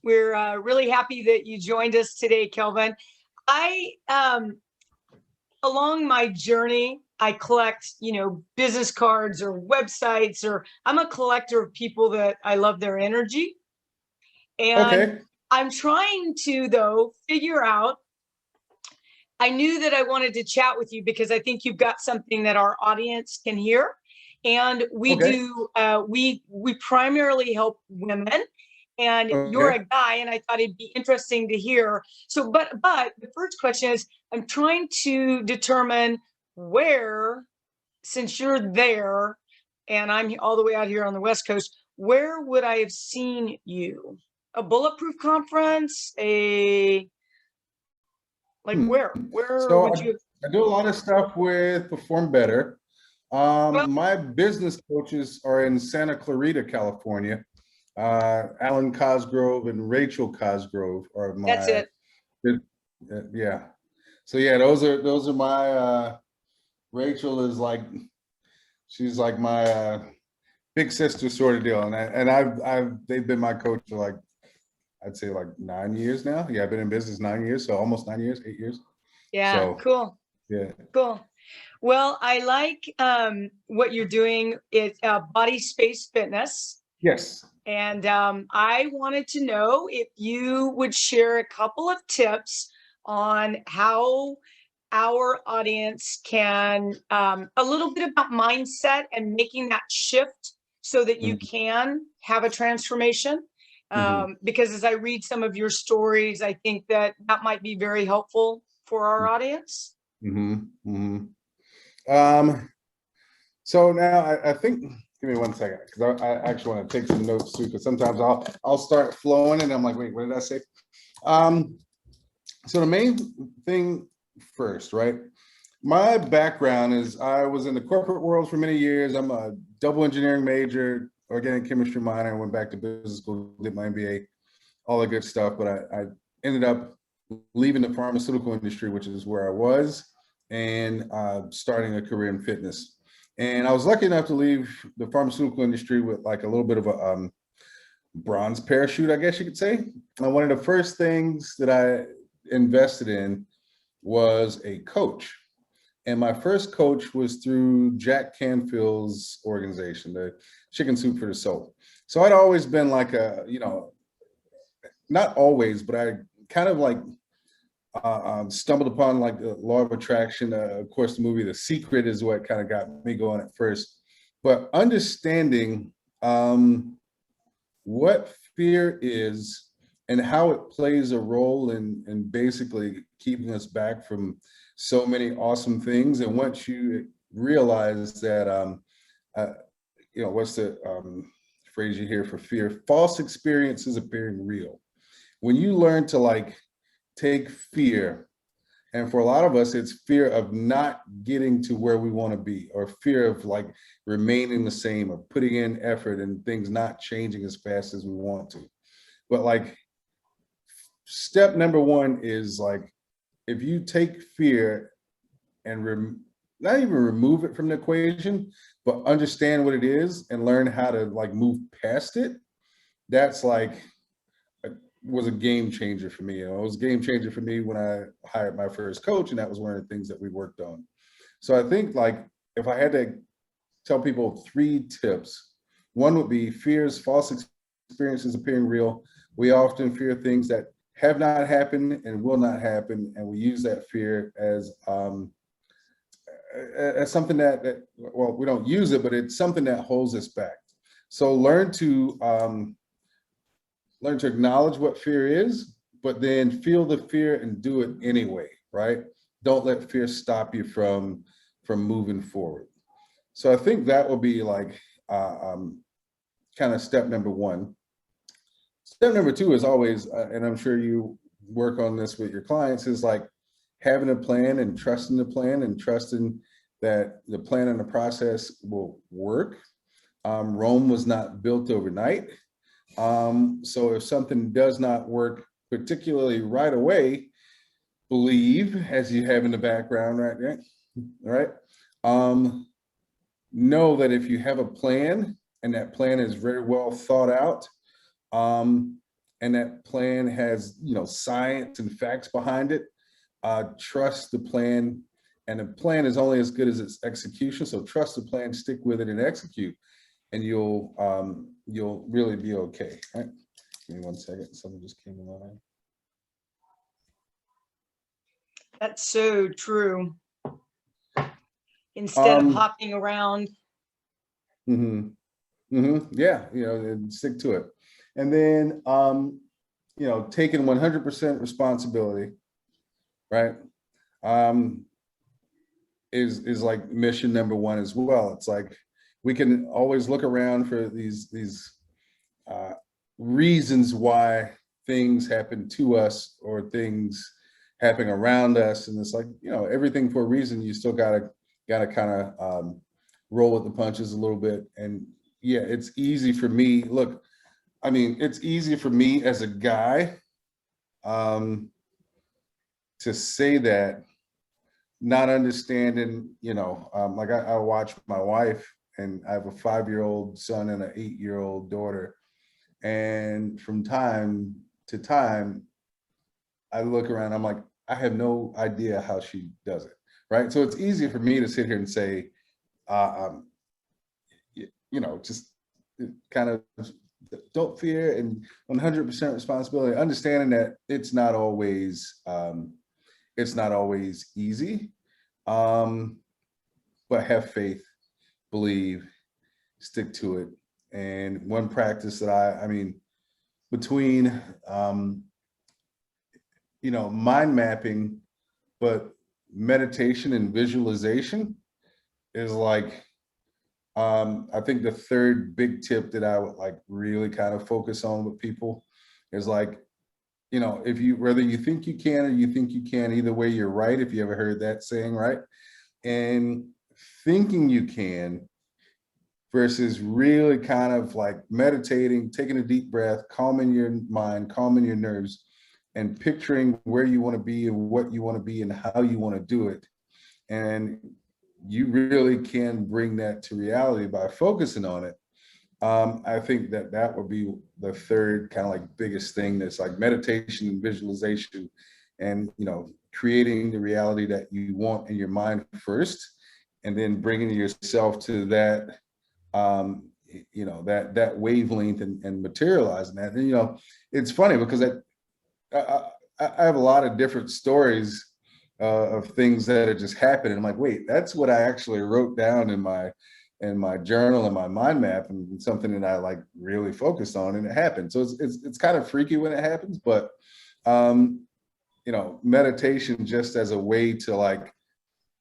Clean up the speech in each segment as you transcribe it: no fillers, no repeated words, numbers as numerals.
We're really happy that you joined us today, Kelvin. I, along my journey, I collect, business cards or websites, or I'm a collector of people that I love their energy. And Okay. I'm trying to, though, figure out, I knew that I wanted to chat with you because I think you've got something that our audience can hear. And we Okay. do, we primarily help women, and you're a Okay. guy, and I thought it'd be interesting to hear. So, but the first question is, I'm trying to determine where, since you're there, and I'm all the way out here on the West Coast, where would I have seen you? A bulletproof conference, like Hmm. where So would I, you I do a lot of stuff with Perform Better. well, My business coaches are in Santa Clarita, California. Alan Cosgrove and Rachel Cosgrove are that's my, it. yeah. So yeah, those are my, Rachel is like, she's like my big sister sort of deal. They've been my coach for like, I'd say like 9 years now. Yeah, I've been in business 9 years, so almost 9 years, 8 years. Yeah, So cool. yeah. Cool. Well, I like what you're doing. It's body space fitness. Yes. And I wanted to know if you would share a couple of tips on how our audience can, a little bit about mindset and making that shift so that you can have a transformation. Mm-hmm. Because as I read some of your stories, I think that that might be very helpful for our audience. Mm-hmm. Mm-hmm. Um, so now I think, give me 1 second, because I actually want to take some notes too, because sometimes I'll start flowing and I'm like, wait, what did I say? Um, so the main thing first, right? My background is I was in the corporate world for many years. I'm a double engineering major, organic chemistry minor, and went back to business school, did my MBA, all the good stuff. But I ended up leaving the pharmaceutical industry, which is where I was, and starting a career in fitness. And I was lucky enough to leave the pharmaceutical industry with like a little bit of a bronze parachute, I guess you could say. And one of the first things that I invested in was a coach. And my first coach was through Jack Canfield's organization, the Chicken Soup for the Soul. So I'd always been like not always, but I kind of like stumbled upon like the law of attraction. Of course, the movie The Secret is what kind of got me going at first. But understanding what fear is and how it plays a role in basically keeping us back from so many awesome things. And once you realize that, what's the phrase you hear for fear? False experiences appearing real. When you learn to like take fear, and for a lot of us, it's fear of not getting to where we want to be, or fear of like remaining the same, or putting in effort and things not changing as fast as we want to. But like step number one is like, if you take fear and not even remove it from the equation, but understand what it is and learn how to like move past it, that's like was a game changer for me. It was a game changer for me when I hired my first coach, and that was one of the things that we worked on. So I think like if I had to tell people 3 tips, one would be fears, false experiences appearing real. We often fear things that have not happened and will not happen, and we use that fear as something that well, we don't use it, but it's something that holds us back. So learn to acknowledge what fear is, but then feel the fear and do it anyway, right? Don't let fear stop you from moving forward. So I think that will be like kind of step number one. Step number two is always, and I'm sure you work on this with your clients, is like having a plan and trusting the plan and trusting that the plan and the process will work. Rome was not built overnight. So if something does not work, particularly right away, believe, as you have in the background right there, right? Know that if you have a plan and that plan is very well thought out, and that plan has, science and facts behind it, trust the plan. And the plan is only as good as its execution. So trust the plan, stick with it, and execute, and you'll really be okay. All right. Give me 1 second. Someone just came along. That's so true. Instead of hopping around. Yeah, and stick to it. And then, taking 100% responsibility, right? Is like mission number one as well. It's like we can always look around for these reasons why things happen to us or things happening around us, and it's like, everything for a reason. You still gotta kind of roll with the punches a little bit. And yeah, it's easy for me. Look, I mean, it's easy for me as a guy to say that, not understanding, like I watch my wife, and I have a 5-year-old son and an 8-year-old daughter. And from time to time, I look around, I'm like, I have no idea how she does it, right? So it's easy for me to sit here and say, just kind of don't fear and 100% responsibility, understanding that it's not always easy, but have faith, believe, stick to it. And one practice that I mean, between mind mapping, but meditation and visualization is like, I think the third big tip that I would like really kind of focus on with people is like, whether you think you can or you think you can, either way, you're right. If you ever heard that saying, right? And thinking you can versus really kind of like meditating, taking a deep breath, calming your mind, calming your nerves, and picturing where you want to be and what you want to be and how you want to do it. And you really can bring that to reality by focusing on it. I think that would be the third kind of like biggest thing. That's like meditation and visualization, and creating the reality that you want in your mind first, and then bringing yourself to that that wavelength and materializing that. And it's funny because I have a lot of different stories of things that have just happened. And I'm like, wait, that's what I actually wrote down in my journal and my mind map, and something that I like really focused on, and it happened. So it's kind of freaky when it happens, but meditation just as a way to like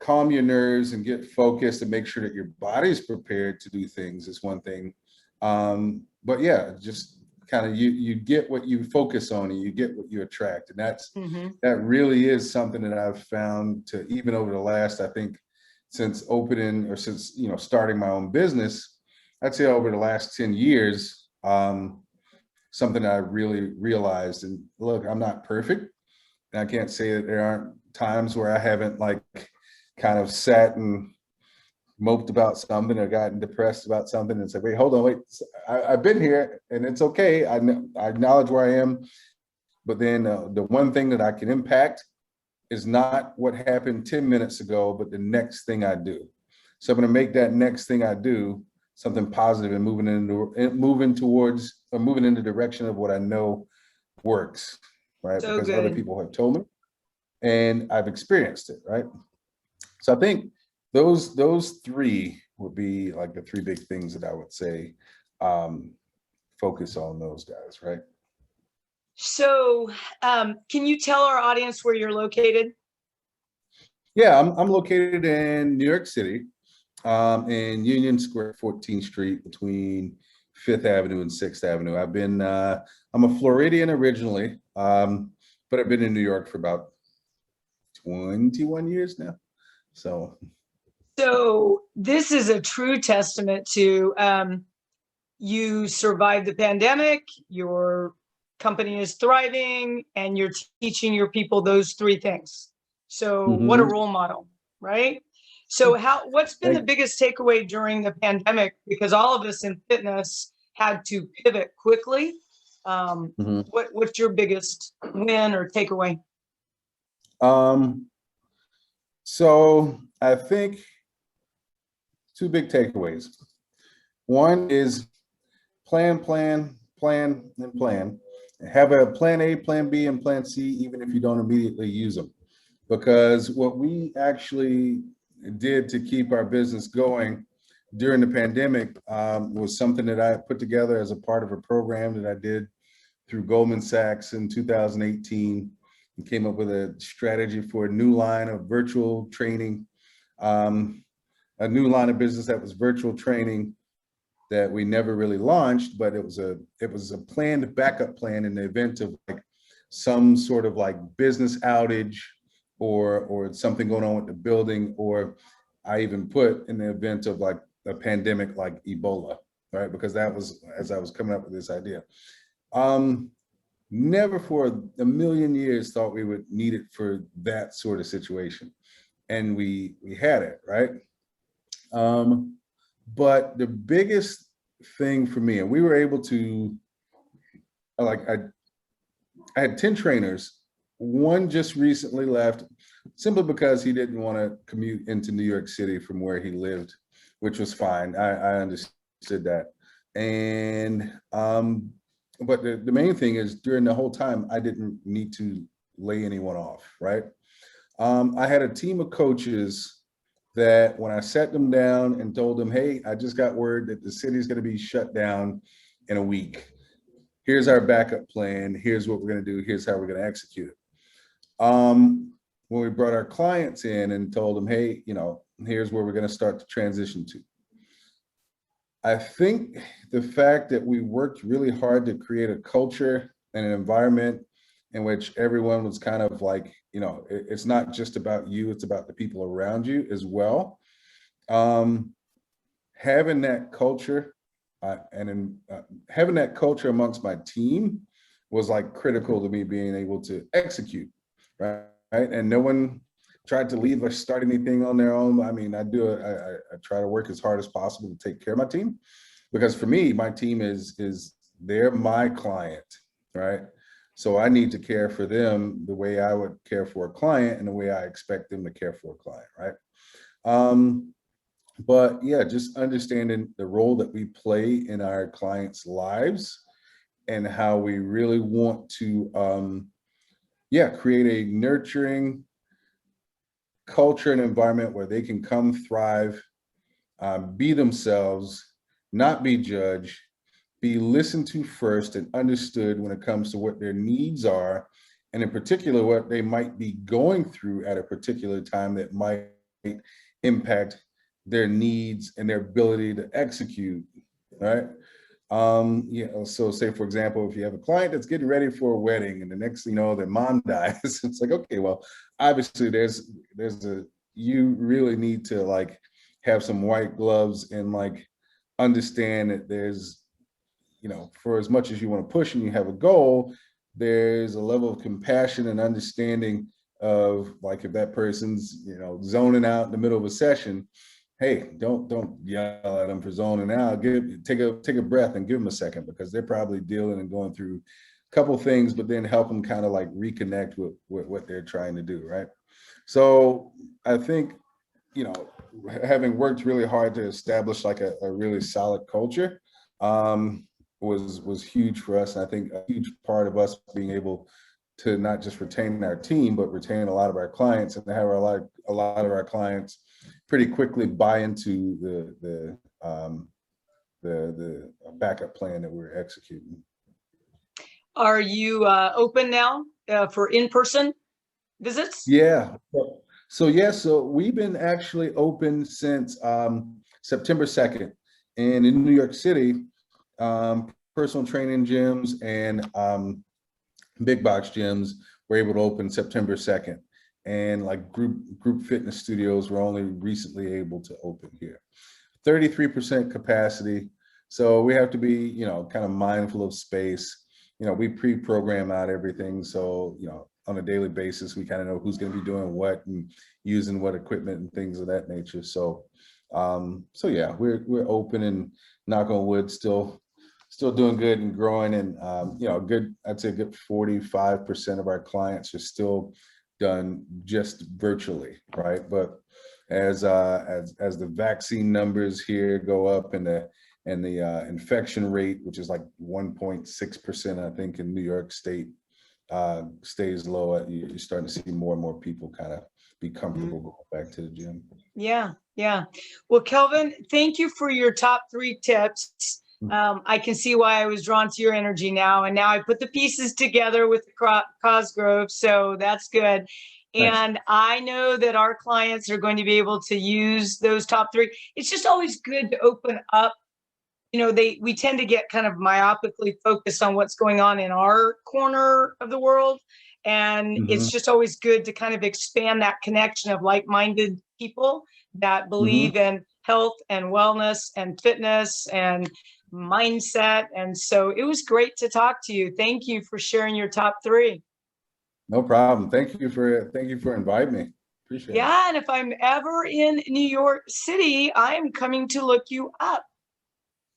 calm your nerves and get focused and make sure that your body's prepared to do things is one thing. But yeah, just kind of you get what you focus on and you get what you attract. And that really is something that I've found to, even over the last, I think, since opening or since, starting my own business, I'd say over the last 10 years, something that I really realized. And look, I'm not perfect. And I can't say that there aren't times where I haven't like kind of sat and moped about something or gotten depressed about something and said, wait, hold on, wait, I've been here and it's okay. I acknowledge where I am. But then the one thing that I can impact is not what happened 10 minutes ago, but the next thing I do. So I'm going to make that next thing I do something positive and moving in the direction of what I know works, right? So because good. Other people have told me and I've experienced it, right? So I think those three would be like the three big things that I would say, focus on those guys, right? So can you tell our audience where you're located? Yeah, I'm located in New York City, in Union Square, 14th Street, between 5th Avenue and 6th Avenue. I'm a Floridian originally, but I've been in New York for about 21 years now. So this is a true testament to you survived the pandemic, your company is thriving, and you're teaching your people those three things. So what a role model, right? So what's been the biggest takeaway during the pandemic? Because all of us in fitness had to pivot quickly. Mhm. What's your biggest win or takeaway? Um, so I think two big takeaways. One is plan, plan, plan, and plan. Have a plan A, plan B, and plan C, even if you don't immediately use them. Because what we actually did to keep our business going during the pandemic was something that I put together as a part of a program that I did through Goldman Sachs in 2018 and came up with a strategy for a new line of virtual training, a new line of business that was virtual training that we never really launched, but it was a planned backup plan in the event of like some sort of like business outage or something going on with the building, or I even put in the event of like a pandemic like Ebola, right? Because that was as I was coming up with this idea. Never for a million years thought we would need it for that sort of situation. And we had it, right? But the biggest thing for me, and we were able to, like, I had 10 trainers. One just recently left simply because he didn't want to commute into New York City from where he lived, which was fine. I understood that. And, but the main thing is during the whole time, I didn't need to lay anyone off, right? I had a team of coaches that when I sat them down and told them, hey, I just got word that the city's going to be shut down in a week. Here's our backup plan. Here's what we're going to do. Here's how we're going to execute it. When we brought our clients in and told them, hey, here's where we're going to start to transition to. I think the fact that we worked really hard to create a culture and an environment in which everyone was kind of like, it's not just about you, it's about the people around you as well. Having that culture having that culture amongst my team was like critical to me being able to execute, right? And no one tried to leave or start anything on their own. I mean, I try to work as hard as possible to take care of my team, because for me, my team is they're my client, right? So I need to care for them the way I would care for a client and the way I expect them to care for a client, right? But yeah, just understanding the role that we play in our clients' lives and how we really want to, create a nurturing culture and environment where they can come thrive, be themselves, not be judged, be listened to first and understood when it comes to what their needs are, and in particular, what they might be going through at a particular time that might impact their needs and their ability to execute, right? So say, for example, if you have a client that's getting ready for a wedding and the next thing you know, their mom dies, it's like, okay, well, obviously you really need to like have some white gloves and like understand that there's, for as much as you want to push and you have a goal, there's a level of compassion and understanding of like, if that person's, zoning out in the middle of a session, hey, don't yell at them for zoning out. Take a breath and give them a second, because they're probably dealing and going through a couple things, but then help them kind of like reconnect with what they're trying to do, right? So I think, having worked really hard to establish like a really solid culture was huge for us. And I think a huge part of us being able to not just retain our team, but retain a lot of our clients, and to have a lot of our clients pretty quickly buy into the backup plan that we're executing. Are you open now for in-person visits? Yeah. So we've been actually open since September 2nd. And in New York City, personal training gyms and big box gyms were able to open September 2nd. And like group fitness studios were only recently able to open here. 33% capacity. So we have to be, kind of mindful of space. We pre-program out everything. So, on a daily basis, we kind of know who's going to be doing what and using what equipment and things of that nature. So, yeah, we're open, and knock on wood, still still doing good and growing. And, you know, I'd say a good 45% of our clients are still done just virtually, right? But as the vaccine numbers here go up and the infection rate, which is like 1.6%, I think, in New York State, stays low, you're starting to see more and more people kind of be comfortable going back to the gym. Yeah, yeah. Well, Kelvin, thank you for your top 3 tips. I can see why I was drawn to your energy now, and now I put the pieces together with the Cosgrove, so that's good. Thanks. And I know that our clients are going to be able to use those top 3. It's just always good to open up. You know, we tend to get kind of myopically focused on what's going on in our corner of the world. And it's just always good to kind of expand that connection of like-minded people that believe in health and wellness and fitness and mindset. And so it was great to talk to you. Thank you for sharing your top 3. No problem. Thank you for inviting me. Appreciate it. Yeah, and if I'm ever in New York City, I am coming to look you up.